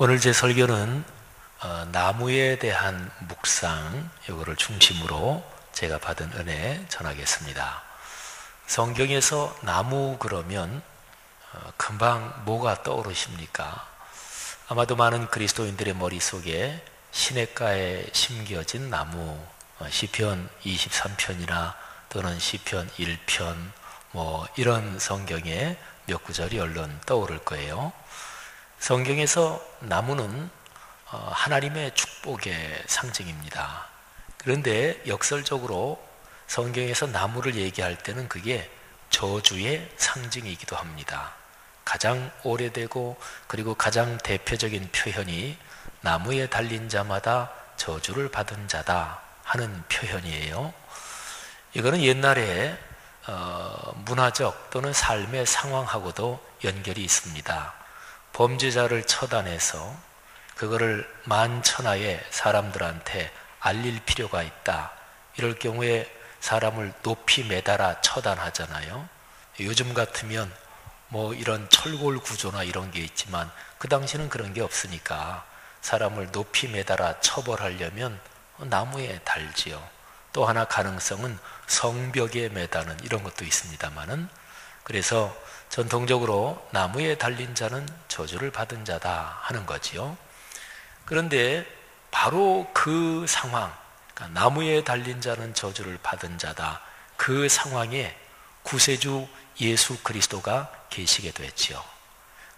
오늘 제 설교는 나무에 대한 묵상, 이거를 중심으로 제가 받은 은혜 전하겠습니다. 성경에서 나무 그러면 금방 뭐가 떠오르십니까? 아마도 많은 그리스도인들의 머릿속에 시냇가에 심겨진 나무, 시편 23편이나 또는 시편 1편 이런 성경의 몇 구절이 얼른 떠오를 거예요. 성경에서 나무는 하나님의 축복의 상징입니다. 그런데 역설적으로 성경에서 나무를 얘기할 때는 그게 저주의 상징이기도 합니다. 가장 오래되고 그리고 가장 대표적인 표현이 나무에 달린 자마다 저주를 받은 자다 하는 표현이에요. 이거는 옛날에 문화적 또는 삶의 상황하고도 연결이 있습니다. 범죄자를 처단해서 그거를 만천하에 사람들한테 알릴 필요가 있다. 이럴 경우에 사람을 높이 매달아 처단하잖아요. 요즘 같으면 이런 철골 구조나 이런 게 있지만 그 당시는 그런 게 없으니까 사람을 높이 매달아 처벌하려면 나무에 달지요. 또 하나 가능성은 성벽에 매다는 이런 것도 있습니다만은, 그래서 전통적으로 나무에 달린 자는 저주를 받은 자다 하는 거지요. 그런데 바로 그 상황, 그러니까 나무에 달린 자는 저주를 받은 자다, 그 상황에 구세주 예수 그리스도가 계시게 됐지요.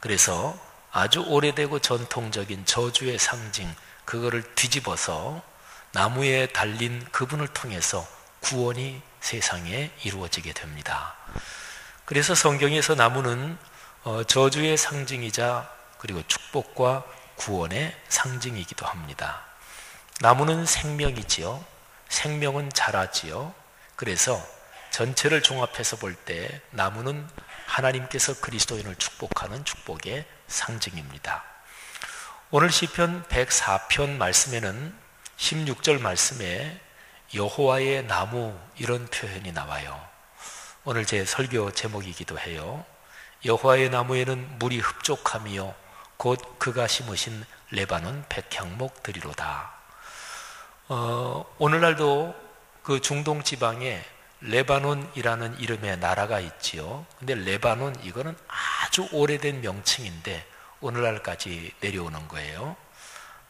그래서 아주 오래되고 전통적인 저주의 상징, 그거를 뒤집어서 나무에 달린 그분을 통해서 구원이 세상에 이루어지게 됩니다. 그래서 성경에서 나무는 저주의 상징이자 그리고 축복과 구원의 상징이기도 합니다. 나무는 생명이지요. 생명은 자라지요. 그래서 전체를 종합해서 볼 때 나무는 하나님께서 그리스도인을 축복하는 축복의 상징입니다. 오늘 시편 104편 말씀에는 16절 말씀에 여호와의 나무 이런 표현이 나와요. 오늘 제 설교 제목이기도 해요. 여호와의 나무에는 물이 흡족함이요 곧 그가 심으신 레바논 백향목들이로다. 오늘날도 그 중동 지방에 레바논이라는 이름의 나라가 있지요. 근데 레바논 이거는 아주 오래된 명칭인데 오늘날까지 내려오는 거예요.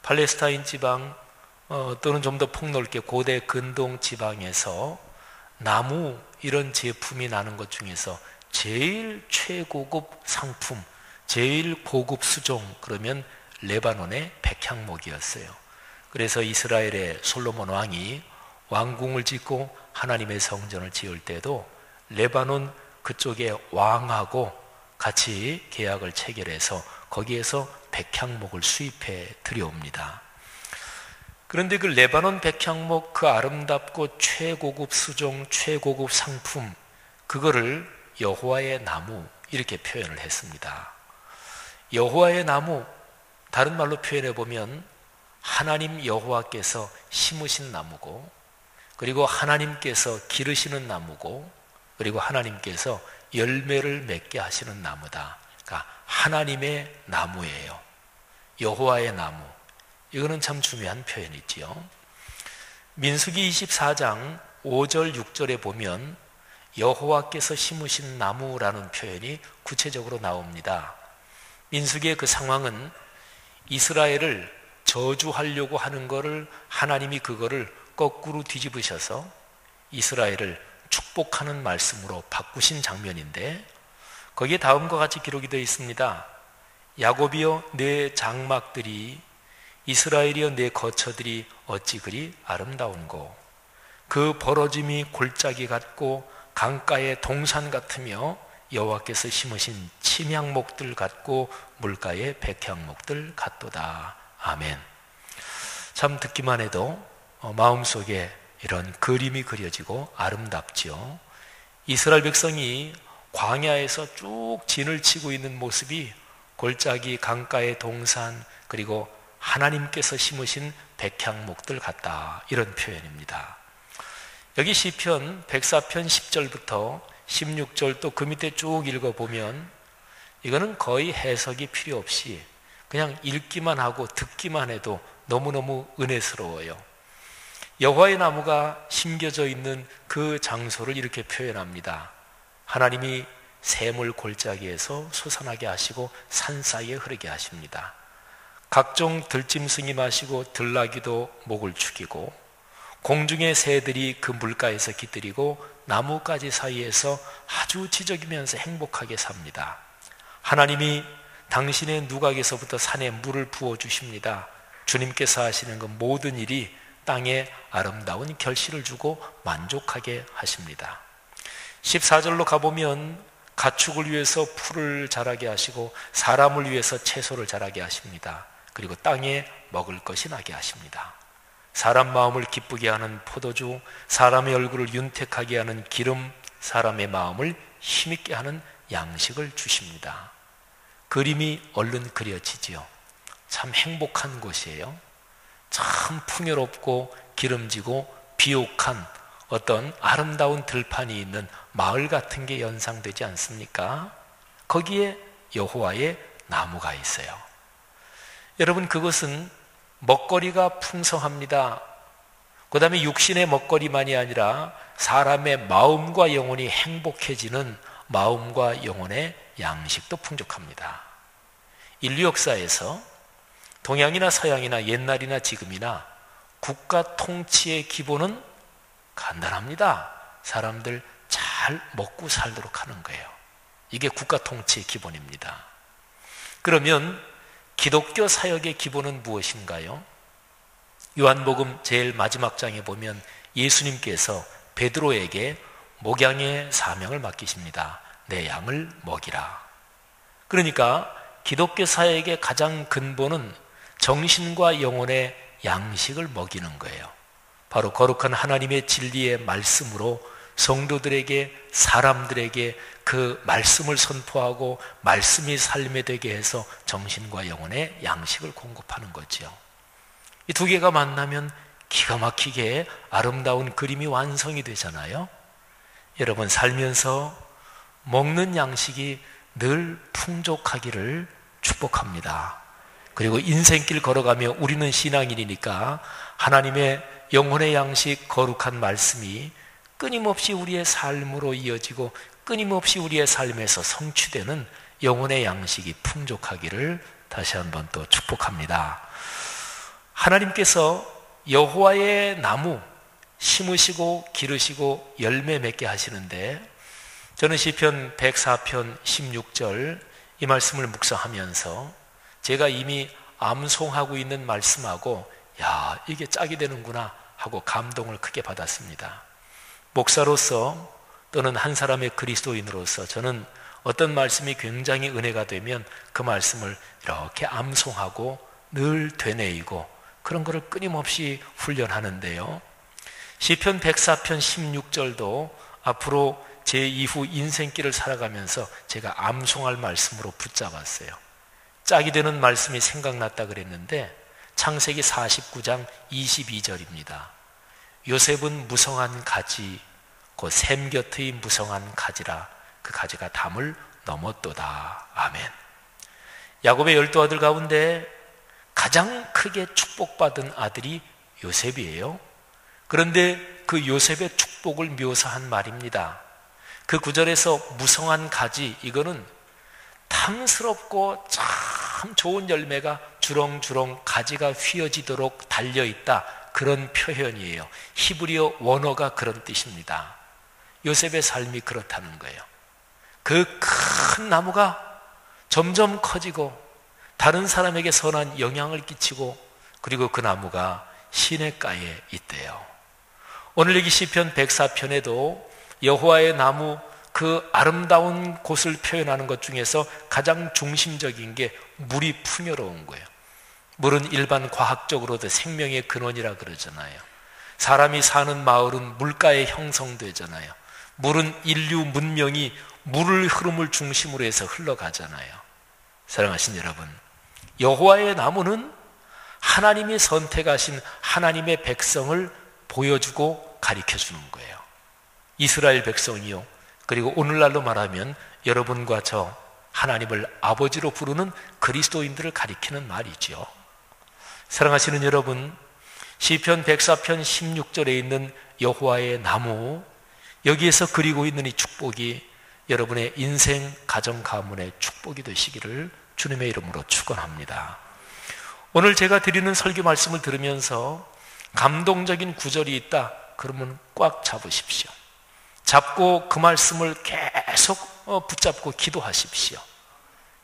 팔레스타인 지방 또는 좀 더 폭넓게 고대 근동 지방에서 나무 이런 제품이 나는 것 중에서 제일 최고급 상품, 제일 고급 수종 그러면 레바논의 백향목이었어요. 그래서 이스라엘의 솔로몬 왕이 왕궁을 짓고 하나님의 성전을 지을 때도 레바논 그쪽에 왕하고 같이 계약을 체결해서 거기에서 백향목을 수입해 들여옵니다. 그런데 그 레바논 백향목 그 아름답고 최고급 수종, 최고급 상품, 그거를 여호와의 나무 이렇게 표현을 했습니다. 여호와의 나무, 다른 말로 표현해 보면 하나님 여호와께서 심으신 나무고, 그리고 하나님께서 기르시는 나무고, 그리고 하나님께서 열매를 맺게 하시는 나무다. 그러니까 하나님의 나무예요. 여호와의 나무. 이거는 참 중요한 표현이지요. 민수기 24장 5절 6절에 보면 여호와께서 심으신 나무라는 표현이 구체적으로 나옵니다. 민수기의 그 상황은 이스라엘을 저주하려고 하는 것을 하나님이 그거를 거꾸로 뒤집으셔서 이스라엘을 축복하는 말씀으로 바꾸신 장면인데, 거기에 다음과 같이 기록이 되어 있습니다. 야곱이여 내 장막들이, 이스라엘이여 내 거처들이 어찌 그리 아름다운고, 그 벌어짐이 골짜기 같고 강가의 동산 같으며 여호와께서 심으신 침향목들 같고 물가의 백향목들 같도다. 아멘. 참 듣기만 해도 마음속에 이런 그림이 그려지고 아름답지요. 이스라엘 백성이 광야에서 쭉 진을 치고 있는 모습이 골짜기, 강가의 동산, 그리고 하나님께서 심으신 백향목들 같다, 이런 표현입니다. 여기 시편 104편 10절부터 16절 또 그 밑에 쭉 읽어보면 이거는 거의 해석이 필요 없이 그냥 읽기만 하고 듣기만 해도 너무너무 은혜스러워요. 여호와의 나무가 심겨져 있는 그 장소를 이렇게 표현합니다. 하나님이 샘을 골짜기에서 솟아나게 하시고 산 사이에 흐르게 하십니다. 각종 들짐승이 마시고 들나귀도 목을 축이고 공중의 새들이 그 물가에서 깃들이고 나뭇가지 사이에서 아주 지저귀면서 행복하게 삽니다. 하나님이 당신의 누각에서부터 산에 물을 부어주십니다. 주님께서 하시는 그 모든 일이 땅에 아름다운 결실을 주고 만족하게 하십니다. 14절로 가보면 가축을 위해서 풀을 자라게 하시고 사람을 위해서 채소를 자라게 하십니다. 그리고 땅에 먹을 것이 나게 하십니다. 사람 마음을 기쁘게 하는 포도주, 사람의 얼굴을 윤택하게 하는 기름, 사람의 마음을 힘있게 하는 양식을 주십니다. 그림이 얼른 그려지지요. 참 행복한 곳이에요. 참 풍요롭고 기름지고 비옥한 어떤 아름다운 들판이 있는 마을 같은 게 연상되지 않습니까? 거기에 여호와의 나무가 있어요. 여러분, 그것은 먹거리가 풍성합니다. 그 다음에 육신의 먹거리만이 아니라 사람의 마음과 영혼이 행복해지는 마음과 영혼의 양식도 풍족합니다. 인류 역사에서 동양이나 서양이나 옛날이나 지금이나 국가 통치의 기본은 간단합니다. 사람들 잘 먹고 살도록 하는 거예요. 이게 국가 통치의 기본입니다. 그러면 기독교 사역의 기본은 무엇인가요? 요한복음 제일 마지막 장에 보면 예수님께서 베드로에게 목양의 사명을 맡기십니다. 내 양을 먹이라. 그러니까 기독교 사역의 가장 근본은 정신과 영혼의 양식을 먹이는 거예요. 바로 거룩한 하나님의 진리의 말씀으로 성도들에게, 사람들에게 그 말씀을 선포하고 말씀이 삶에 되게 해서 정신과 영혼의 양식을 공급하는 거죠. 이 두 개가 만나면 기가 막히게 아름다운 그림이 완성이 되잖아요. 여러분, 살면서 먹는 양식이 늘 풍족하기를 축복합니다. 그리고 인생길 걸어가며 우리는 신앙인이니까 하나님의 영혼의 양식, 거룩한 말씀이 끊임없이 우리의 삶으로 이어지고 끊임없이 우리의 삶에서 성취되는 영혼의 양식이 풍족하기를 다시 한번 또 축복합니다. 하나님께서 여호와의 나무 심으시고 기르시고 열매 맺게 하시는데, 저는 시편 104편 16절 이 말씀을 묵상하면서 제가 이미 암송하고 있는 말씀하고 야, 이게 짝이 되는구나 하고 감동을 크게 받았습니다. 목사로서 또는 한 사람의 그리스도인으로서 저는 어떤 말씀이 굉장히 은혜가 되면 그 말씀을 이렇게 암송하고 늘 되뇌이고 그런 것을 끊임없이 훈련하는데요. 시편 104편 16절도 앞으로 제 이후 인생길을 살아가면서 제가 암송할 말씀으로 붙잡았어요. 짝이 되는 말씀이 생각났다 그랬는데 창세기 49장 22절입니다. 요셉은 무성한 가지, 그 샘 곁의 무성한 가지라. 그 가지가 담을 넘었도다. 아멘. 야곱의 12아들 가운데 가장 크게 축복받은 아들이 요셉이에요. 그런데 그 요셉의 축복을 묘사한 말입니다. 그 구절에서 무성한 가지, 이거는 탐스럽고 참 좋은 열매가 주렁주렁 가지가 휘어지도록 달려있다, 그런 표현이에요. 히브리어 원어가 그런 뜻입니다. 요셉의 삶이 그렇다는 거예요. 그 큰 나무가 점점 커지고 다른 사람에게 선한 영향을 끼치고, 그리고 그 나무가 시냇가에 있대요. 오늘 여기 시편 104편에도 여호와의 나무, 그 아름다운 곳을 표현하는 것 중에서 가장 중심적인 게 물이 풍요로운 거예요. 물은 일반 과학적으로도 생명의 근원이라 그러잖아요. 사람이 사는 마을은 물가에 형성되잖아요. 물은 인류 문명이 물을 흐름을 중심으로 해서 흘러가잖아요. 사랑하신 여러분, 여호와의 나무는 하나님이 선택하신 하나님의 백성을 보여주고 가르쳐주는 거예요. 이스라엘 백성이요, 그리고 오늘날로 말하면 여러분과 저 하나님을 아버지로 부르는 그리스도인들을 가리키는 말이죠. 사랑하시는 여러분, 시편 104편 16절에 있는 여호와의 나무, 여기에서 그리고 있는 이 축복이 여러분의 인생 가정 가문의 축복이 되시기를 주님의 이름으로 축원합니다. 오늘 제가 드리는 설교 말씀을 들으면서 감동적인 구절이 있다 그러면 꽉 잡으십시오. 잡고 그 말씀을 계속 붙잡고 기도하십시오.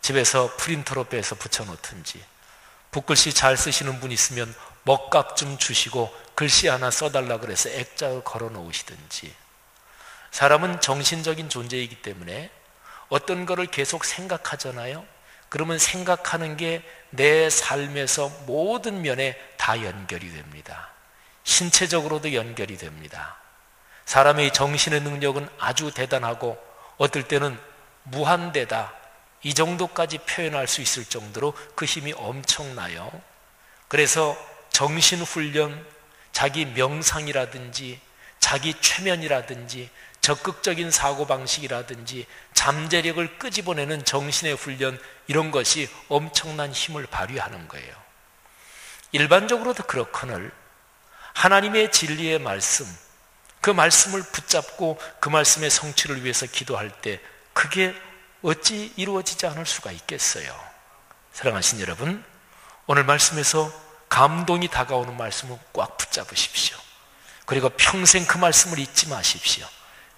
집에서 프린터로 빼서 붙여놓든지, 붓글씨 잘 쓰시는 분 있으면 먹값 좀 주시고 글씨 하나 써달라 그래서 액자를 걸어 놓으시든지. 사람은 정신적인 존재이기 때문에 어떤 거를 계속 생각하잖아요. 그러면 생각하는 게 내 삶에서 모든 면에 다 연결이 됩니다. 신체적으로도 연결이 됩니다. 사람의 정신의 능력은 아주 대단하고 어떨 때는 무한대다, 이 정도까지 표현할 수 있을 정도로 그 힘이 엄청나요. 그래서 정신훈련, 자기 명상이라든지 자기 최면이라든지 적극적인 사고방식이라든지 잠재력을 끄집어내는 정신의 훈련, 이런 것이 엄청난 힘을 발휘하는 거예요. 일반적으로도 그렇거늘 하나님의 진리의 말씀, 그 말씀을 붙잡고 그 말씀의 성취를 위해서 기도할 때 그게 어찌 이루어지지 않을 수가 있겠어요. 사랑하신 여러분, 오늘 말씀에서 감동이 다가오는 말씀을 꽉 붙잡으십시오. 그리고 평생 그 말씀을 잊지 마십시오.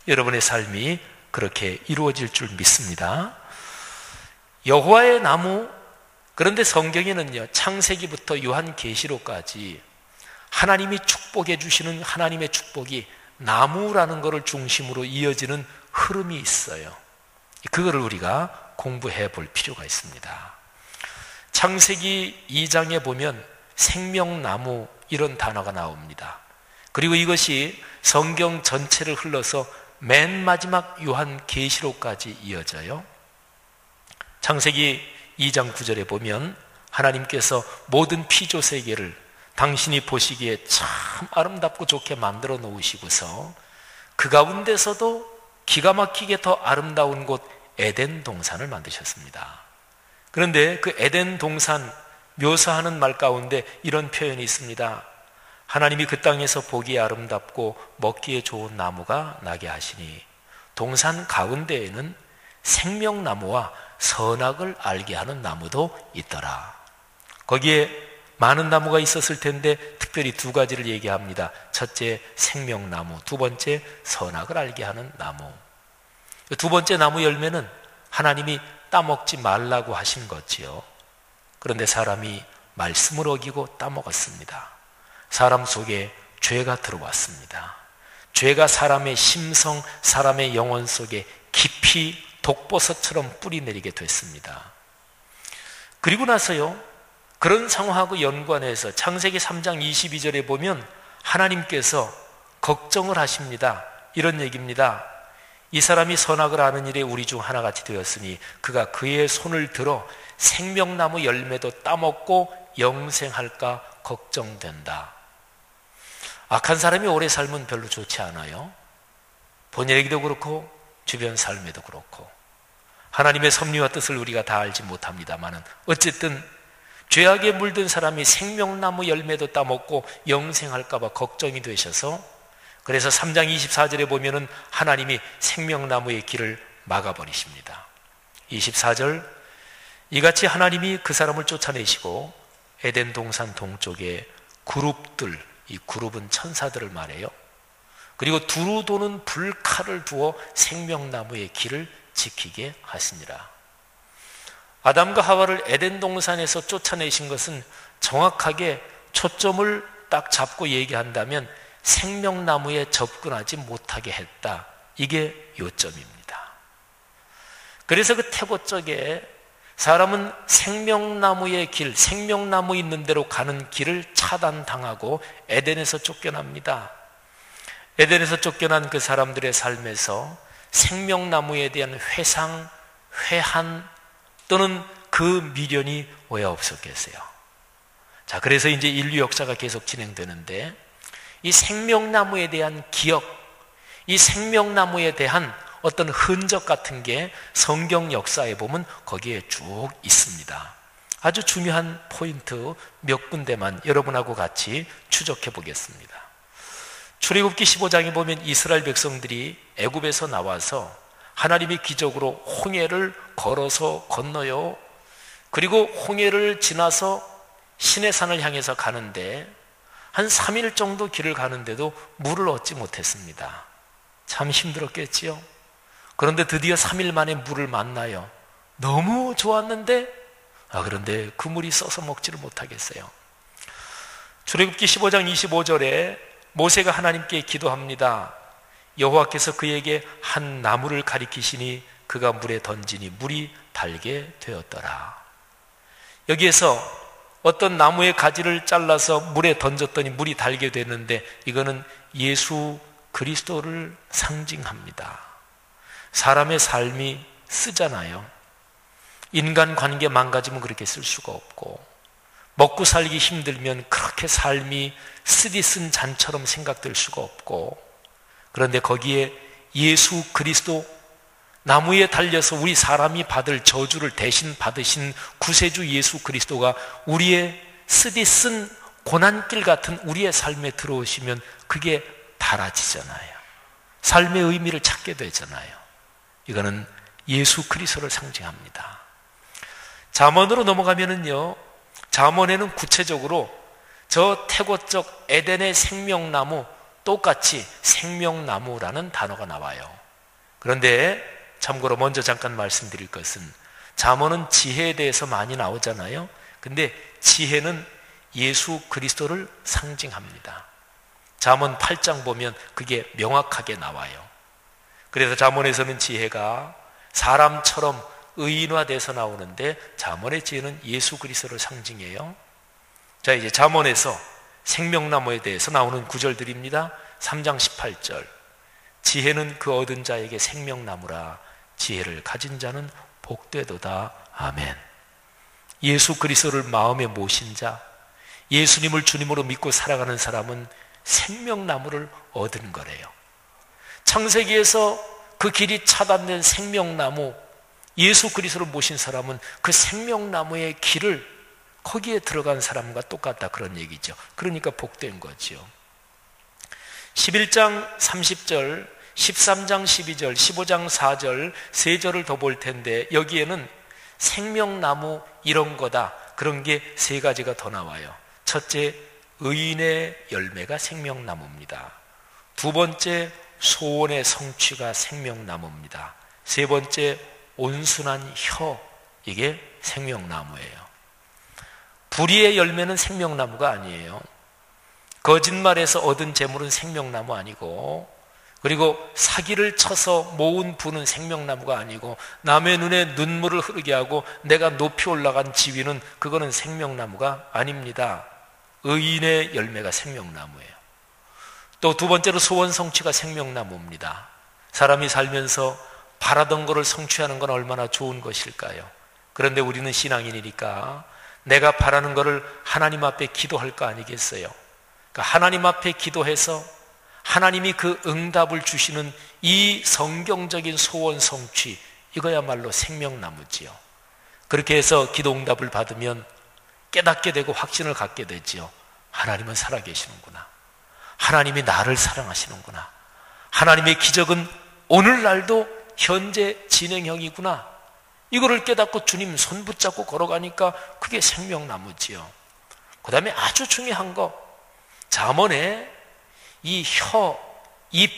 여러분의 삶이 그렇게 이루어질 줄 믿습니다. 여호와의 나무, 그런데 성경에는요, 창세기부터 요한계시록까지 하나님이 축복해 주시는 하나님의 축복이 나무라는 것을 중심으로 이어지는 흐름이 있어요. 그거를 우리가 공부해 볼 필요가 있습니다. 창세기 2장에 보면 생명나무, 이런 단어가 나옵니다. 그리고 이것이 성경 전체를 흘러서 맨 마지막 요한계시록까지 이어져요. 창세기 2장 9절에 보면 하나님께서 모든 피조세계를 당신이 보시기에 참 아름답고 좋게 만들어 놓으시고서 그 가운데서도 기가 막히게 더 아름다운 곳 에덴 동산을 만드셨습니다. 그런데 그 에덴 동산 묘사하는 말 가운데 이런 표현이 있습니다. 하나님이 그 땅에서 보기에 아름답고 먹기에 좋은 나무가 나게 하시니 동산 가운데에는 생명나무와 선악을 알게 하는 나무도 있더라. 거기에 많은 나무가 있었을 텐데 특별히 두 가지를 얘기합니다. 첫째 생명나무, 두 번째 선악을 알게 하는 나무. 두 번째 나무 열매는 하나님이 따먹지 말라고 하신 거지요. 그런데 사람이 말씀을 어기고 따먹었습니다. 사람 속에 죄가 들어왔습니다. 죄가 사람의 심성, 사람의 영혼 속에 깊이 독버섯처럼 뿌리내리게 됐습니다. 그리고 나서요, 그런 상황하고 연관해서 창세기 3장 22절에 보면 하나님께서 걱정을 하십니다. 이런 얘기입니다. 이 사람이 선악을 아는 일에 우리 중 하나같이 되었으니 그가 그의 손을 들어 생명나무 열매도 따먹고 영생할까 걱정된다. 악한 사람이 오래 살면 별로 좋지 않아요. 본인에게도 그렇고 주변 삶에도 그렇고. 하나님의 섭리와 뜻을 우리가 다 알지 못합니다만 어쨌든 죄악에 물든 사람이 생명나무 열매도 따먹고 영생할까 봐 걱정이 되셔서, 그래서 3장 24절에 보면은 하나님이 생명나무의 길을 막아버리십니다. 24절, 이같이 하나님이 그 사람을 쫓아내시고 에덴 동산 동쪽에 그룹들, 이 그룹은 천사들을 말해요. 그리고 두루 도는 불칼을 두어 생명나무의 길을 지키게 하시니라. 아담과 하와를 에덴 동산에서 쫓아내신 것은 정확하게 초점을 딱 잡고 얘기한다면 생명나무에 접근하지 못하게 했다. 이게 요점입니다. 그래서 그 태고 쪽에 사람은 생명나무의 길, 생명나무 있는 데로 가는 길을 차단당하고 에덴에서 쫓겨납니다. 에덴에서 쫓겨난 그 사람들의 삶에서 생명나무에 대한 회상, 회한 또는 그 미련이 왜 없었겠어요? 자, 그래서 이제 인류 역사가 계속 진행되는데 이 생명나무에 대한 기억, 이 생명나무에 대한 어떤 흔적 같은 게 성경 역사에 보면 거기에 쭉 있습니다. 아주 중요한 포인트 몇 군데만 여러분하고 같이 추적해 보겠습니다. 출애굽기 15장에 보면 이스라엘 백성들이 애굽에서 나와서 하나님이 기적으로 홍해를 걸어서 건너요. 그리고 홍해를 지나서 시내산을 향해서 가는데 한 3일 정도 길을 가는데도 물을 얻지 못했습니다. 참 힘들었겠지요. 그런데 드디어 3일 만에 물을 만나요. 너무 좋았는데 그런데 그 물이 써서 먹지를 못하겠어요. 출애굽기 15장 25절에 모세가 하나님께 기도합니다. 여호와께서 그에게 한 나무를 가리키시니 그가 물에 던지니 물이 달게 되었더라. 여기에서 어떤 나무의 가지를 잘라서 물에 던졌더니 물이 달게 됐는데 이거는 예수 그리스도를 상징합니다. 사람의 삶이 쓰잖아요. 인간관계 망가지면 그렇게 쓸 수가 없고, 먹고 살기 힘들면 그렇게 삶이 쓰디쓴 잔처럼 생각될 수가 없고, 그런데 거기에 예수 그리스도, 나무에 달려서 우리 사람이 받을 저주를 대신 받으신 구세주 예수 그리스도가 우리의 쓰디쓴 고난길 같은 우리의 삶에 들어오시면 그게 달아지잖아요. 삶의 의미를 찾게 되잖아요. 이거는 예수 그리스도를 상징합니다. 잠언으로 넘어가면은요, 잠언에는 구체적으로 저 태고적 에덴의 생명나무, 똑같이 생명나무라는 단어가 나와요. 그런데 참고로 먼저 잠깐 말씀드릴 것은, 잠언은 지혜에 대해서 많이 나오잖아요. 근데 지혜는 예수 그리스도를 상징합니다. 잠언 8장 보면 그게 명확하게 나와요. 그래서 잠언에서는 지혜가 사람처럼 의인화돼서 나오는데 잠언의 지혜는 예수 그리스도를 상징해요. 자, 이제 잠언에서 생명나무에 대해서 나오는 구절들입니다. 3장 18절. 지혜는 그 얻은 자에게 생명나무라. 지혜를 가진 자는 복되도다. 아멘. 예수 그리스도를 마음에 모신 자, 예수님을 주님으로 믿고 살아가는 사람은 생명나무를 얻은 거래요. 창세기에서 그 길이 차단된 생명나무, 예수 그리스도를 모신 사람은 그 생명나무의 길을 거기에 들어간 사람과 똑같다, 그런 얘기죠. 그러니까 복된 거죠. 11장 30절, 13장 12절, 15장 4절, 3절을 더 볼 텐데 여기에는 생명나무 이런 거다, 그런 게 3가지가 더 나와요. 첫째, 의인의 열매가 생명나무입니다. 두 번째, 소원의 성취가 생명나무입니다. 세 번째, 온순한 혀, 이게 생명나무예요. 불의의 열매는 생명나무가 아니에요. 거짓말에서 얻은 재물은 생명나무 아니고, 그리고 사기를 쳐서 모은 부는 생명나무가 아니고, 남의 눈에 눈물을 흐르게 하고 내가 높이 올라간 지위는 그거는 생명나무가 아닙니다. 의인의 열매가 생명나무예요. 또 두 번째로 소원 성취가 생명나무입니다. 사람이 살면서 바라던 것을 성취하는 건 얼마나 좋은 것일까요? 그런데 우리는 신앙인이니까 내가 바라는 것을 하나님 앞에 기도할 거 아니겠어요? 그러니까 하나님 앞에 기도해서 하나님이 그 응답을 주시는 이 성경적인 소원 성취, 이거야말로 생명나무지요. 그렇게 해서 기도 응답을 받으면 깨닫게 되고 확신을 갖게 되지요. 하나님은 살아계시는구나. 하나님이 나를 사랑하시는구나. 하나님의 기적은 오늘날도 현재 진행형이구나. 이거를 깨닫고 주님 손 붙잡고 걸어가니까 그게 생명나무지요. 그 다음에 아주 중요한 거, 잠언에 이 혀, 입,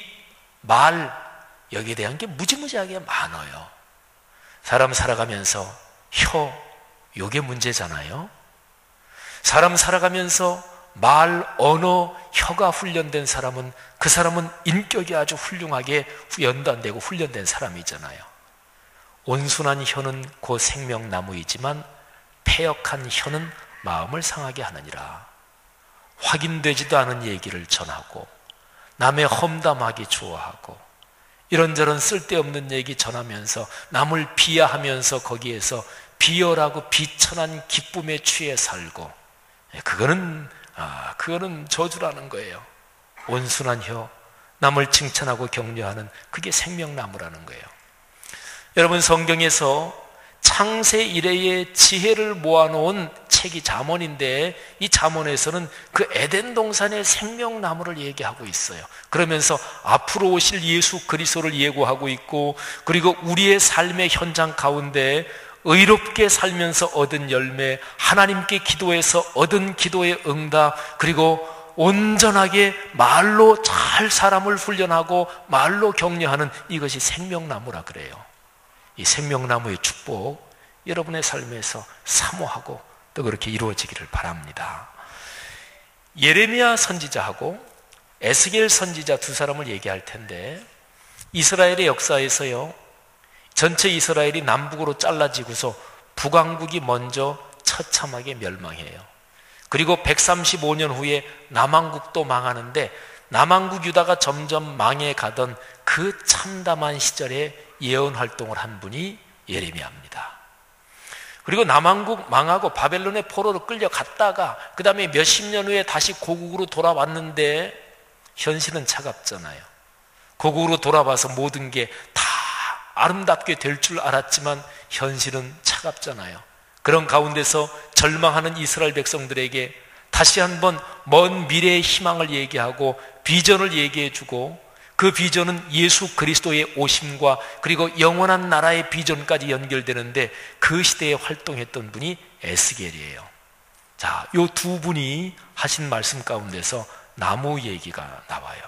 말, 여기에 대한 게 무지무지하게 많아요. 사람 살아가면서 혀, 요게 문제잖아요. 사람 살아가면서 말, 언어, 혀가 훈련된 사람은 그 사람은 인격이 아주 훌륭하게 연단되고 훈련된 사람이잖아요. 온순한 혀는 곧 생명나무이지만 패역한 혀는 마음을 상하게 하느니라. 확인되지도 않은 얘기를 전하고 남의 험담하기 좋아하고 이런저런 쓸데없는 얘기 전하면서 남을 비하하면서 거기에서 비열하고 비천한 기쁨에 취해 살고, 그거는 저주라는 거예요. 온순한 혀, 남을 칭찬하고 격려하는 그게 생명나무라는 거예요. 여러분, 성경에서 창세 이래의 지혜를 모아놓은 책이 잠언인데, 이 잠언에서는 그 에덴 동산의 생명나무를 얘기하고 있어요. 그러면서 앞으로 오실 예수 그리스도를 예고하고 있고, 그리고 우리의 삶의 현장 가운데 의롭게 살면서 얻은 열매, 하나님께 기도해서 얻은 기도의 응답, 그리고 온전하게 말로 잘 사람을 훈련하고 말로 격려하는 이것이 생명나무라 그래요. 이 생명나무의 축복, 여러분의 삶에서 사모하고 또 그렇게 이루어지기를 바랍니다. 예레미야 선지자하고 에스겔 선지자 두 사람을 얘기할 텐데, 이스라엘의 역사에서요, 전체 이스라엘이 남북으로 잘라지고서 북왕국이 먼저 처참하게 멸망해요. 그리고 135년 후에 남왕국도 망하는데, 남왕국 유다가 점점 망해가던 그 참담한 시절에 예언 활동을 한 분이 예레미야입니다. 그리고 남왕국 망하고 바벨론의 포로로 끌려갔다가 그 다음에 몇십 년 후에 다시 고국으로 돌아왔는데, 현실은 차갑잖아요. 고국으로 돌아와서 모든 게 다 아름답게 될 줄 알았지만 현실은 차갑잖아요. 그런 가운데서 절망하는 이스라엘 백성들에게 다시 한번 먼 미래의 희망을 얘기하고 비전을 얘기해주고, 그 비전은 예수 그리스도의 오심과 그리고 영원한 나라의 비전까지 연결되는데, 그 시대에 활동했던 분이 에스겔이에요. 자, 요 두 분이 하신 말씀 가운데서 나무 얘기가 나와요.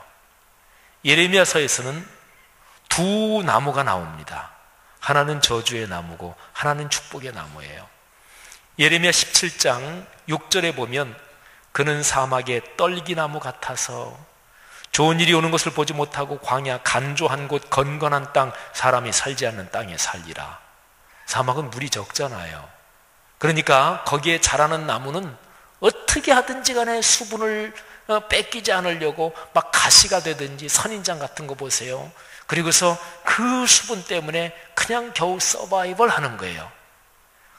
예레미야서에서는 두 나무가 나옵니다. 하나는 저주의 나무고 하나는 축복의 나무예요. 예레미야 17장 6절에 보면, 그는 사막의 떨기나무 같아서 좋은 일이 오는 것을 보지 못하고 광야 간조한 곳 건건한 땅, 사람이 살지 않는 땅에 살리라. 사막은 물이 적잖아요. 그러니까 거기에 자라는 나무는 어떻게 하든지 간에 수분을 뺏기지 않으려고 막 가시가 되든지, 선인장 같은 거 보세요. 그리고서 그 수분 때문에 그냥 겨우 서바이벌 하는 거예요.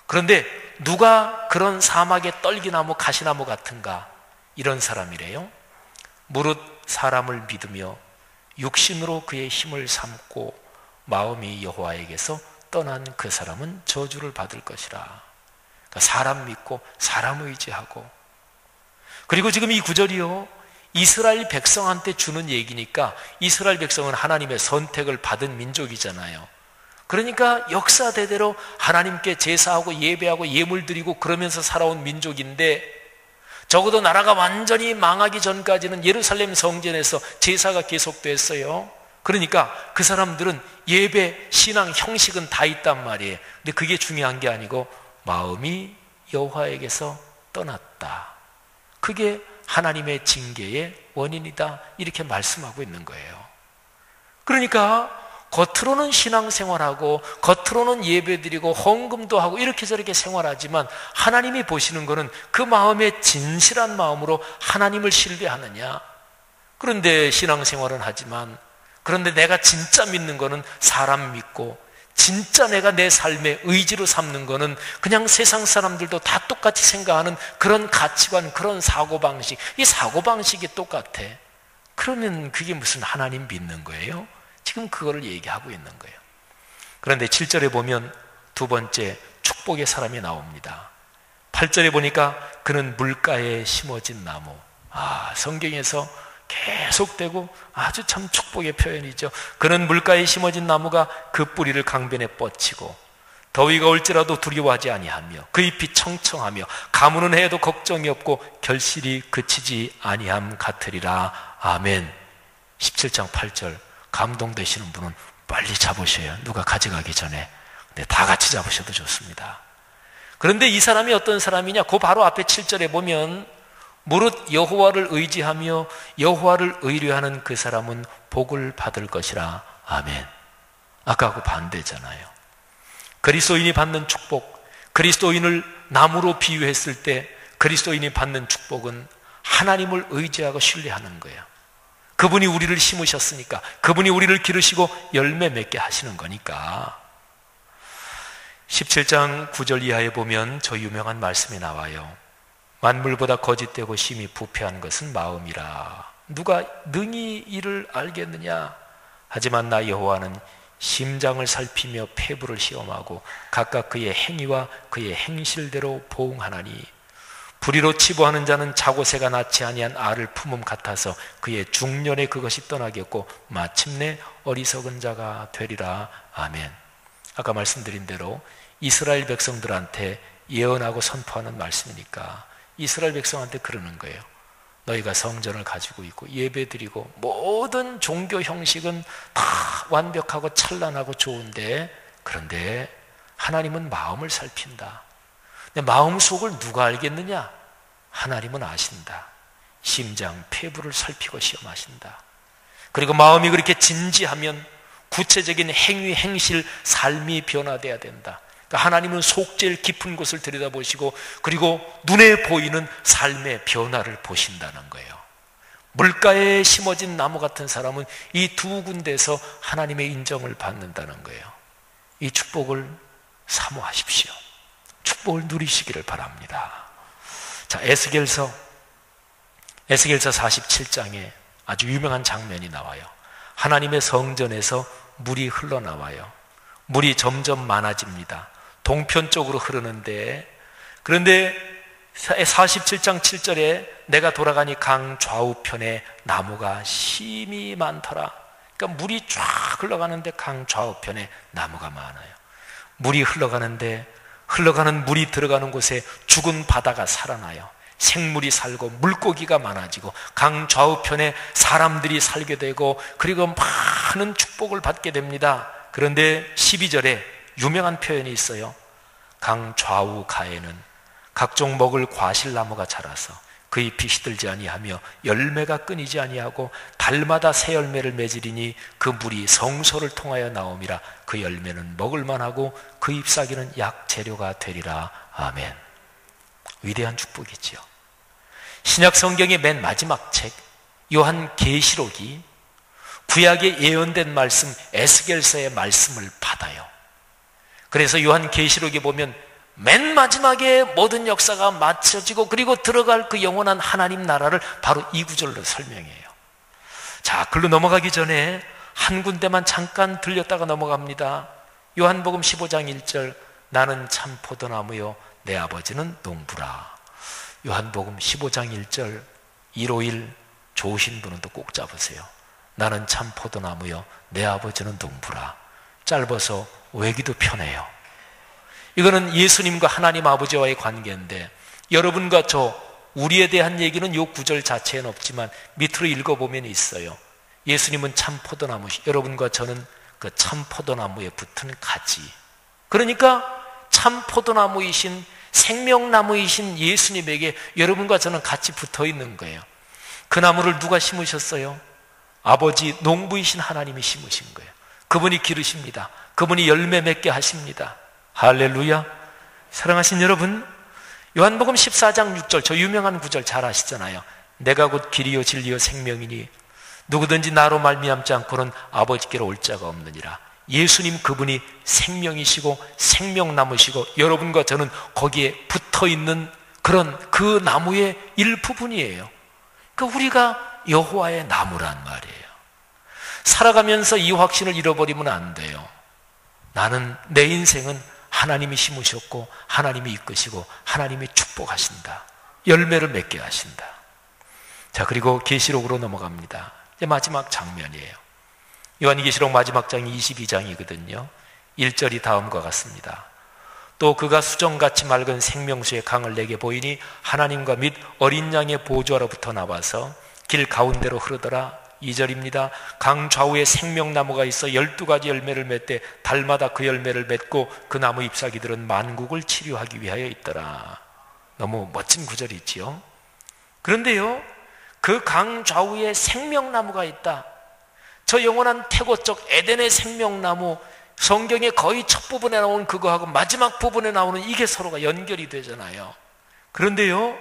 그런데 누가 그런 사막의 떨기나무, 가시나무 같은가? 이런 사람이래요. 무릇 사람을 믿으며 육신으로 그의 힘을 삼고 마음이 여호와에게서 떠난 그 사람은 저주를 받을 것이라. 그러니까 사람 믿고 사람 의지하고, 그리고 지금 이 구절이요, 이스라엘 백성한테 주는 얘기니까, 이스라엘 백성은 하나님의 선택을 받은 민족이잖아요. 그러니까 역사대대로 하나님께 제사하고 예배하고 예물 드리고 그러면서 살아온 민족인데, 적어도 나라가 완전히 망하기 전까지는 예루살렘 성전에서 제사가 계속됐어요. 그러니까 그 사람들은 예배, 신앙, 형식은 다 있단 말이에요. 근데 그게 중요한 게 아니고 마음이 여호와에게서 떠났다. 그게 하나님의 징계의 원인이다, 이렇게 말씀하고 있는 거예요. 그러니까 겉으로는 신앙생활하고 겉으로는 예배드리고 헌금도 하고 이렇게 저렇게 생활하지만, 하나님이 보시는 것은 그 마음의 진실한 마음으로 하나님을 신뢰하느냐. 그런데 신앙생활은 하지만, 그런데 내가 진짜 믿는 것은 사람 믿고, 진짜 내가 내 삶의 의지로 삼는 것은 그냥 세상 사람들도 다 똑같이 생각하는 그런 가치관, 그런 사고방식, 이 사고방식이 똑같아. 그러면 그게 무슨 하나님 믿는 거예요? 지금 그거를 얘기하고 있는 거예요. 그런데 7절에 보면 두 번째 축복의 사람이 나옵니다. 8절에 보니까 그는 물가에 심어진 나무. 성경에서 계속되고 아주 참 축복의 표현이죠. 그는 물가에 심어진 나무가 그 뿌리를 강변에 뻗치고 더위가 올지라도 두려워하지 아니하며 그 잎이 청청하며 가무는 해도 걱정이 없고 결실이 그치지 아니함 같으리라. 아멘. 17장 8절 감동되시는 분은 빨리 잡으셔요. 누가 가져가기 전에. 네, 다 같이 잡으셔도 좋습니다. 그런데 이 사람이 어떤 사람이냐? 그 바로 앞에 7절에 보면 무릇 여호와를 의지하며 여호와를 의뢰하는 그 사람은 복을 받을 것이라. 아멘. 아까하고 반대잖아요. 그리스도인이 받는 축복, 그리스도인을 나무로 비유했을 때 그리스도인이 받는 축복은 하나님을 의지하고 신뢰하는 거예요. 그분이 우리를 심으셨으니까, 그분이 우리를 기르시고 열매 맺게 하시는 거니까. 17장 9절 이하에 보면 저 유명한 말씀이 나와요. 만물보다 거짓되고 심히 부패한 것은 마음이라. 누가 능히 이를 알겠느냐? 하지만 나 여호와는 심장을 살피며 폐부를 시험하고 각각 그의 행위와 그의 행실대로 보응하나니 불의로 치부하는 자는 자고새가 낳지 아니한 알을 품음 같아서 그의 중년에 그것이 떠나겠고 마침내 어리석은 자가 되리라. 아멘. 아까 말씀드린 대로 이스라엘 백성들한테 예언하고 선포하는 말씀이니까 이스라엘 백성한테 그러는 거예요. 너희가 성전을 가지고 있고 예배드리고 모든 종교 형식은 다 완벽하고 찬란하고 좋은데, 그런데 하나님은 마음을 살핀다. 근데 마음 속을 누가 알겠느냐? 하나님은 아신다. 심장, 폐부를 살피고 시험하신다. 그리고 마음이 그렇게 진지하면 구체적인 행위, 행실, 삶이 변화돼야 된다. 그러니까 하나님은 속 제일 깊은 곳을 들여다보시고 그리고 눈에 보이는 삶의 변화를 보신다는 거예요. 물가에 심어진 나무 같은 사람은 이 두 군데에서 하나님의 인정을 받는다는 거예요. 이 축복을 사모하십시오. 축복을 누리시기를 바랍니다. 자, 에스겔서 47장에 아주 유명한 장면이 나와요. 하나님의 성전에서 물이 흘러나와요. 물이 점점 많아집니다. 동편 쪽으로 흐르는데, 그런데 47장 7절에 내가 돌아가니 강 좌우편에 나무가 심히 많더라. 그러니까 물이 쫙 흘러가는데 강 좌우편에 나무가 많아요. 물이 흘러가는데 흘러가는 물이 들어가는 곳에 죽은 바다가 살아나요. 생물이 살고 물고기가 많아지고 강 좌우편에 사람들이 살게 되고 그리고 많은 축복을 받게 됩니다. 그런데 12절에 유명한 표현이 있어요. 강 좌우 가에는 각종 먹을 과실나무가 자라서 그 잎이 시들지 아니하며 열매가 끊이지 아니하고 달마다 새 열매를 맺으리니 그 물이 성소를 통하여 나옴이라. 그 열매는 먹을만하고 그 잎사귀는 약 재료가 되리라. 아멘. 위대한 축복이지요. 신약 성경의 맨 마지막 책 요한계시록이 구약에 예언된 말씀 에스겔서의 말씀을 받아요. 그래서 요한계시록에 보면 맨 마지막에 모든 역사가 마쳐지고 그리고 들어갈 그 영원한 하나님 나라를 바로 이 구절로 설명해요. 자, 글로 넘어가기 전에 한 군데만 잠깐 들렸다가 넘어갑니다. 요한복음 15장 1절 나는 참 포도나무요 내 아버지는 농부라. 요한복음 15장 1절 151 좋으신 분은 또 꼭 잡으세요. 나는 참 포도나무요 내 아버지는 농부라. 짧아서 외기도 편해요. 이거는 예수님과 하나님 아버지와의 관계인데 여러분과 저 우리에 대한 얘기는 이 구절 자체에는 없지만 밑으로 읽어보면 있어요. 예수님은 참 포도나무, 여러분과 저는 그 참 포도나무에 붙은 가지. 그러니까 참 포도나무이신 생명나무이신 예수님에게 여러분과 저는 같이 붙어 있는 거예요. 그 나무를 누가 심으셨어요? 아버지 농부이신 하나님이 심으신 거예요. 그분이 기르십니다. 그분이 열매 맺게 하십니다. 할렐루야. 사랑하신 여러분, 요한복음 14장 6절 저 유명한 구절 잘 아시잖아요. 내가 곧 길이요 진리요 생명이니 누구든지 나로 말미암지 않고는 아버지께로 올 자가 없느니라. 예수님 그분이 생명이시고 생명나무시고 여러분과 저는 거기에 붙어있는 그런 그 나무의 일부분이에요. 그러니까 우리가 여호와의 나무란 말이에요. 살아가면서 이 확신을 잃어버리면 안 돼요. 나는 내 인생은 하나님이 심으셨고 하나님이 이끄시고 하나님이 축복하신다. 열매를 맺게 하신다. 자, 그리고 계시록으로 넘어갑니다. 이제 마지막 장면이에요. 요한계시록 마지막 장이 22장이거든요. 1절이 다음과 같습니다. 또 그가 수정같이 맑은 생명수의 강을 내게 보이니 하나님과 및 어린 양의 보좌로부터 나와서 길 가운데로 흐르더라. 2절입니다. 강 좌우에 생명나무가 있어 12가지 열매를 맺되 달마다 그 열매를 맺고 그 나무 잎사귀들은 만국을 치료하기 위하여 있더라. 너무 멋진 구절이지요. 그런데요, 그 강 좌우에 생명나무가 있다. 저 영원한 태고적 에덴의 생명나무, 성경의 거의 첫 부분에 나오는 그거하고 마지막 부분에 나오는 이게 서로가 연결이 되잖아요. 그런데요,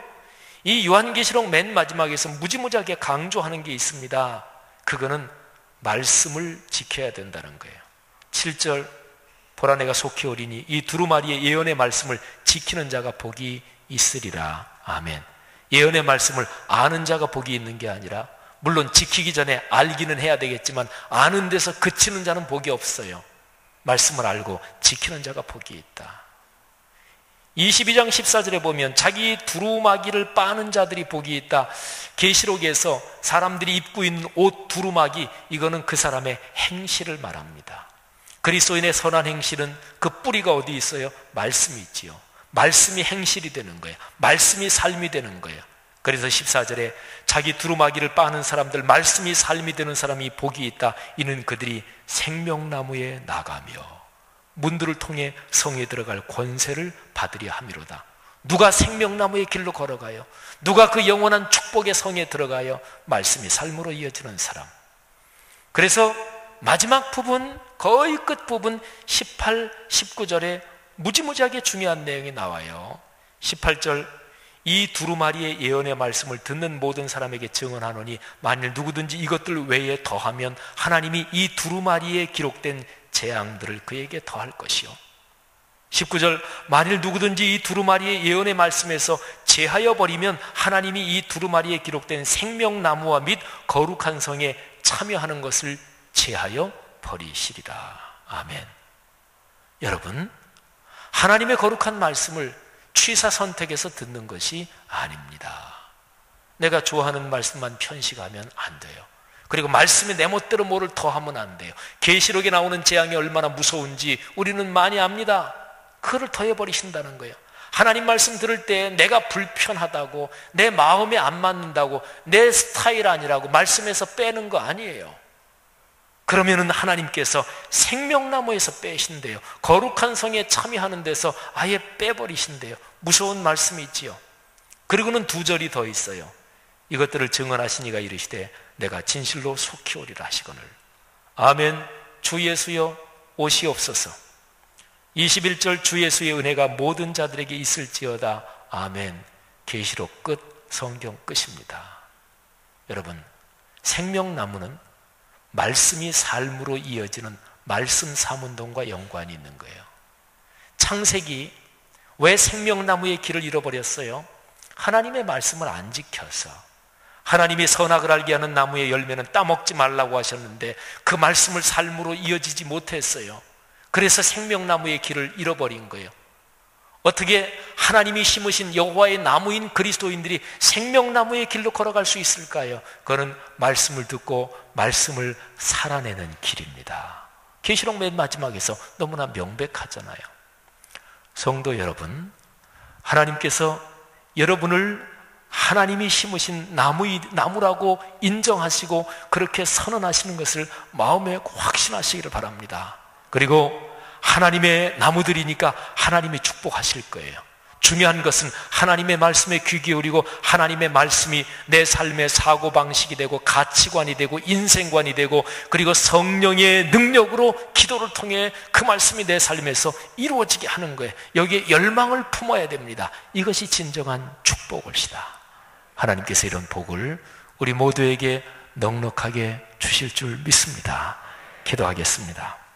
이 요한계시록 맨 마지막에서 무지무지하게 강조하는 게 있습니다. 그거는 말씀을 지켜야 된다는 거예요. 7절 보라 내가 속히 오리니 이 두루마리의 예언의 말씀을 지키는 자가 복이 있으리라. 아멘. 예언의 말씀을 아는 자가 복이 있는 게 아니라 물론 지키기 전에 알기는 해야 되겠지만 아는 데서 그치는 자는 복이 없어요. 말씀을 알고 지키는 자가 복이 있다. 22장 14절에 보면 자기 두루마기를 빠는 자들이 복이 있다. 계시록에서 사람들이 입고 있는 옷 두루마기, 이거는 그 사람의 행실을 말합니다. 그리스도인의 선한 행실은 그 뿌리가 어디 있어요? 말씀이 있지요. 말씀이 행실이 되는 거예요. 말씀이 삶이 되는 거예요. 그래서 14절에 자기 두루마기를 빠는 사람들, 말씀이 삶이 되는 사람이 복이 있다. 이는 그들이 생명나무에 나가며 문들을 통해 성에 들어갈 권세를 받으려 함이로다. 누가 생명나무의 길로 걸어가요? 누가 그 영원한 축복의 성에 들어가요? 말씀이 삶으로 이어지는 사람. 그래서 마지막 부분, 거의 끝 부분 18, 19절에 무지무지하게 중요한 내용이 나와요. 18절, 이 두루마리의 예언의 말씀을 듣는 모든 사람에게 증언하노니 만일 누구든지 이것들 외에 더하면 하나님이 이 두루마리에 기록된 재앙들을 그에게 더할 것이요. 19절, 만일 누구든지 이 두루마리의 예언의 말씀에서 제하여 버리면 하나님이 이 두루마리에 기록된 생명나무와 및 거룩한 성에 참여하는 것을 제하여 버리시리라. 아멘. 여러분, 하나님의 거룩한 말씀을 취사 선택해서 듣는 것이 아닙니다. 내가 좋아하는 말씀만 편식하면 안 돼요. 그리고 말씀에 내 멋대로 뭐를 더하면 안 돼요. 계시록에 나오는 재앙이 얼마나 무서운지 우리는 많이 압니다. 그거를 더해버리신다는 거예요. 하나님 말씀 들을 때 내가 불편하다고, 내 마음에 안 맞는다고, 내 스타일 아니라고 말씀에서 빼는 거 아니에요. 그러면은 하나님께서 생명나무에서 빼신대요. 거룩한 성에 참여하는 데서 아예 빼버리신대요. 무서운 말씀이 있지요. 그리고는 2절이 더 있어요. 이것들을 증언하시니가 이르시되 내가 진실로 속히 오리라 하시거늘. 아멘. 주 예수여 오시옵소서. 21절, 주 예수의 은혜가 모든 자들에게 있을지어다. 아멘. 계시록 끝, 성경 끝입니다. 여러분, 생명나무는 말씀이 삶으로 이어지는 말씀 사문동과 연관이 있는 거예요. 창세기 왜 생명나무의 길을 잃어버렸어요? 하나님의 말씀을 안 지켜서. 하나님이 선악을 알게 하는 나무의 열매는 따먹지 말라고 하셨는데 그 말씀을 삶으로 이어지지 못했어요. 그래서 생명나무의 길을 잃어버린 거예요. 어떻게 하나님이 심으신 여호와의 나무인 그리스도인들이 생명나무의 길로 걸어갈 수 있을까요? 그거는 말씀을 듣고 말씀을 살아내는 길입니다. 계시록 맨 마지막에서 너무나 명백하잖아요. 성도 여러분, 하나님께서 여러분을 하나님이 심으신 나무라고 인정하시고 그렇게 선언하시는 것을 마음에 확신하시기를 바랍니다. 그리고 하나님의 나무들이니까 하나님이 축복하실 거예요. 중요한 것은 하나님의 말씀에 귀 기울이고 하나님의 말씀이 내 삶의 사고방식이 되고 가치관이 되고 인생관이 되고 그리고 성령의 능력으로 기도를 통해 그 말씀이 내 삶에서 이루어지게 하는 거예요. 여기에 열망을 품어야 됩니다. 이것이 진정한 축복일시다. 하나님께서 이런 복을 우리 모두에게 넉넉하게 주실 줄 믿습니다. 기도하겠습니다.